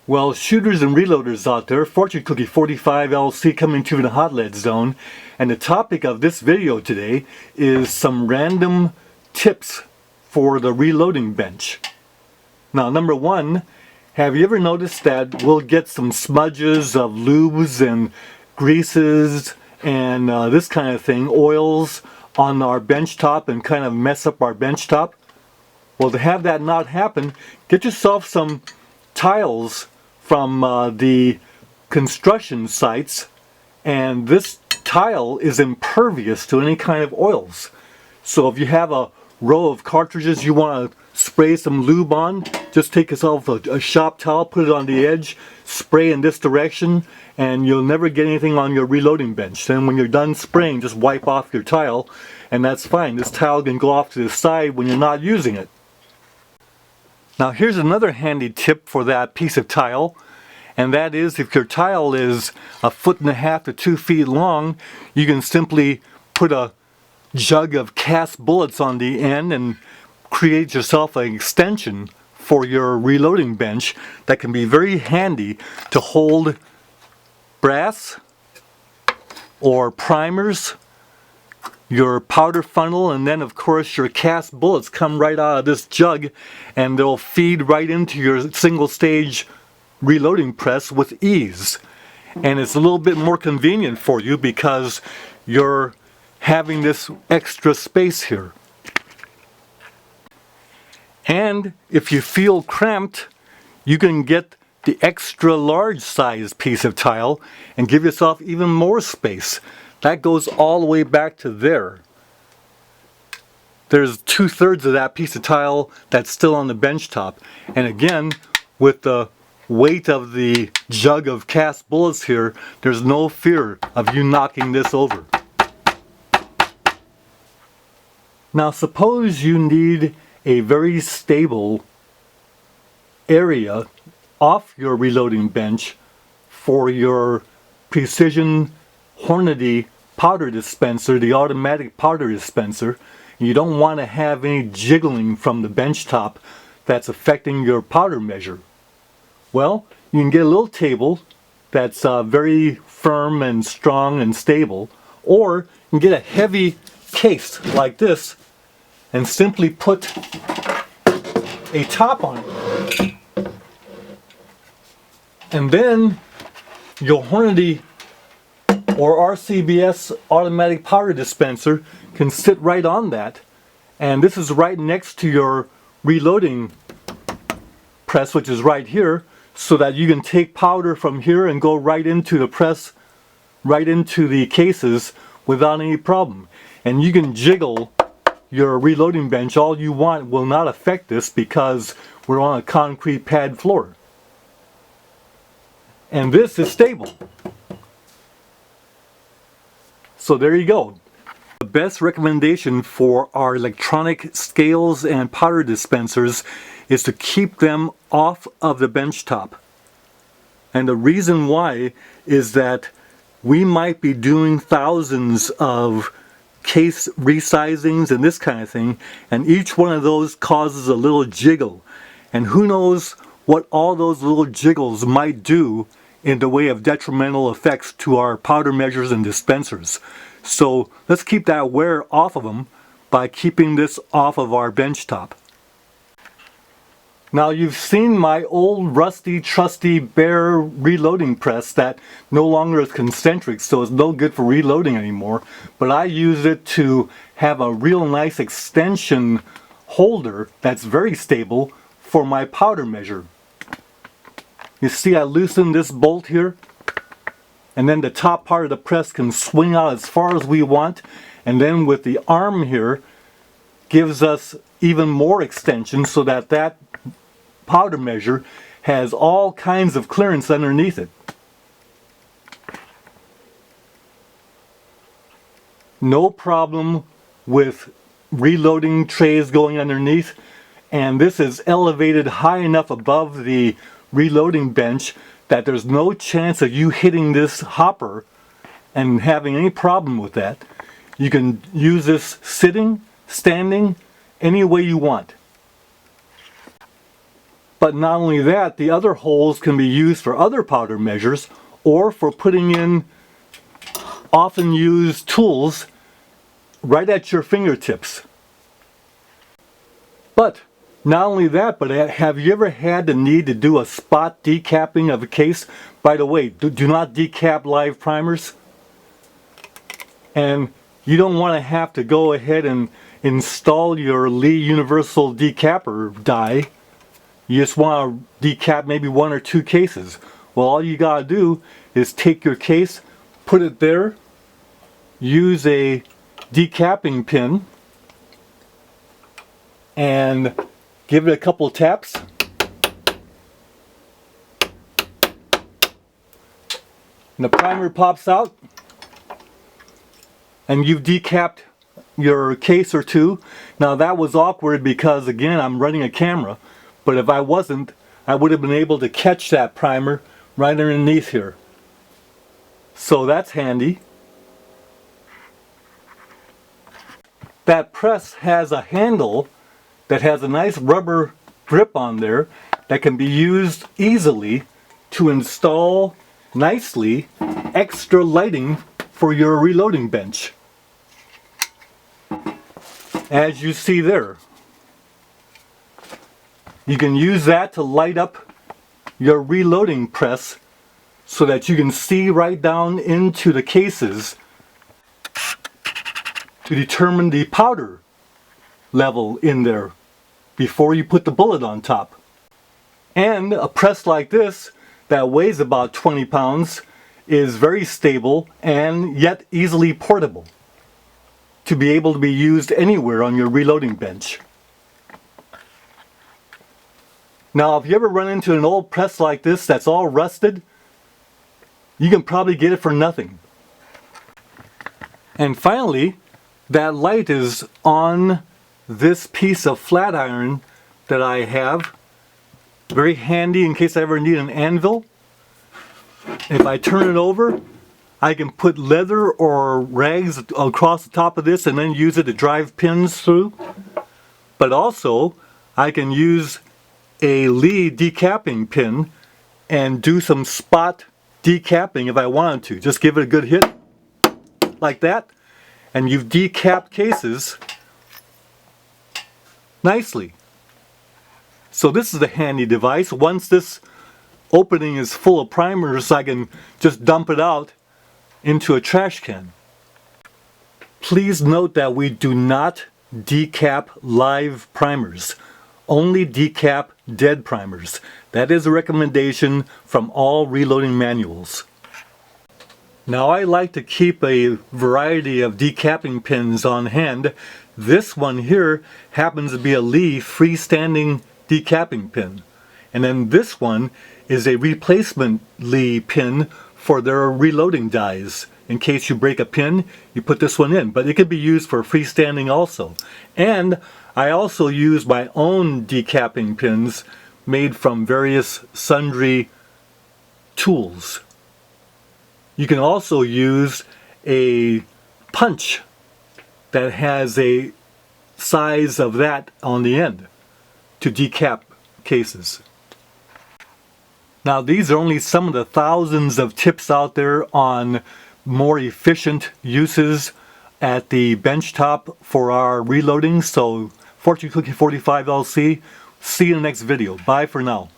Well, shooters and reloaders out there, Fortune Cookie 45LC coming to the hot lead zone, and the topic of this video today is some random tips for the reloading bench. Now, number one, have you ever noticed that we'll get some smudges of lubes and greases and this kind of thing, oils on our bench top and kind of mess up our bench top? Well, to have that not happen, get yourself some tiles from the construction sites, and this tile is impervious to any kind of oils. So if you have a row of cartridges you want to spray some lube on, just take yourself a shop towel, put it on the edge, spray in this direction, and you'll never get anything on your reloading bench. Then when you're done spraying, just wipe off your tile, and that's fine. This tile can go off to the side when you're not using it. Now here's another handy tip for that piece of tile, and that is if your tile is 1.5 to 2 feet long, you can simply put a jug of cast bullets on the end and create yourself an extension for your reloading bench that can be very handy to hold brass or primers, your powder funnel, and then of course your cast bullets come right out of this jug and they'll feed right into your single stage reloading press with ease. And it's a little bit more convenient for you because you're having this extra space here. And if you feel cramped, you can get the extra large size piece of tile and give yourself even more space. That goes all the way back to there. There's 2/3 of that piece of tile that's still on the bench top. And again, with the weight of the jug of cast bullets here, there's no fear of you knocking this over. Now suppose you need a very stable area off your reloading bench for your precision Hornady powder dispenser, the automatic powder dispenser. You don't want to have any jiggling from the bench top that's affecting your powder measure. Well, you can get a little table that's very firm and strong and stable, or you can get a heavy case like this and simply put a top on it. And then your Hornady or RCBS automatic powder dispenser can sit right on that, and this is right next to your reloading press, which is right here, so that you can take powder from here and go right into the press, right into the cases without any problem. And you can jiggle your reloading bench all you want, will not affect this because we're on a concrete pad floor. And this is stable. So there you go. The best recommendation for our electronic scales and powder dispensers is to keep them off of the bench top. And the reason why is that we might be doing thousands of case resizings and this kind of thing, and each one of those causes a little jiggle. And who knows what all those little jiggles might do in the way of detrimental effects to our powder measures and dispensers. So let's keep that wear off of them by keeping this off of our bench top. Now you've seen my old rusty trusty bare reloading press that no longer is concentric, so it's no good for reloading anymore, but I use it to have a real nice extension holder that's very stable for my powder measure. You see, I loosened this bolt here, and then the top part of the press can swing out as far as we want, and then with the arm here gives us even more extension so that that powder measure has all kinds of clearance underneath it. No problem with reloading trays going underneath, and this is elevated high enough above the reloading bench that there's no chance of you hitting this hopper and having any problem with that. You can use this sitting, standing, any way you want. But not only that, the other holes can be used for other powder measures or for putting in often used tools right at your fingertips. But not only that, but have you ever had the need to do a spot decapping of a case? By the way, do not decap live primers. And you don't want to have to go ahead and install your Lee Universal Decapper die. You just want to decap maybe 1 or 2 cases. Well, all you gotta do is take your case, put it there, use a decapping pin, and give it a couple of taps. And the primer pops out, and you've decapped your case or 2. Now that was awkward because, again, I'm running a camera, but if I wasn't, I would have been able to catch that primer right underneath here. So that's handy. That press has a handle that has a nice rubber grip on there that can be used easily to install nicely extra lighting for your reloading bench. As you see there, you can use that to light up your reloading press so that you can see right down into the cases to determine the powder level in there before you put the bullet on top. And a press like this that weighs about 20 pounds is very stable and yet easily portable to be able to be used anywhere on your reloading bench. Now, if you ever run into an old press like this that's all rusted, you can probably get it for nothing. And finally, that light is on this piece of flat iron that I have. Very handy in case I ever need an anvil. If I turn it over, I can put leather or rags across the top of this and then use it to drive pins through. But also, I can use a Lee decapping pin and do some spot decapping if I wanted to. Just give it a good hit like that, and you've decapped cases nicely. So this is a handy device. Once this opening is full of primers, I can just dump it out into a trash can. Please note that we do not decap live primers. Only decap dead primers. That is a recommendation from all reloading manuals. Now, I like to keep a variety of decapping pins on hand. This one here happens to be a Lee freestanding decapping pin. And then this one is a replacement Lee pin for their reloading dies. In case you break a pin, you put this one in. But it could be used for freestanding also. And I also use my own decapping pins made from various sundry tools. You can also use a punch that has a size of that on the end to decap cases. Now, these are only some of the thousands of tips out there on more efficient uses at the benchtop for our reloading. So, Fortune Cookie 45 LC, see you in the next video. Bye for now.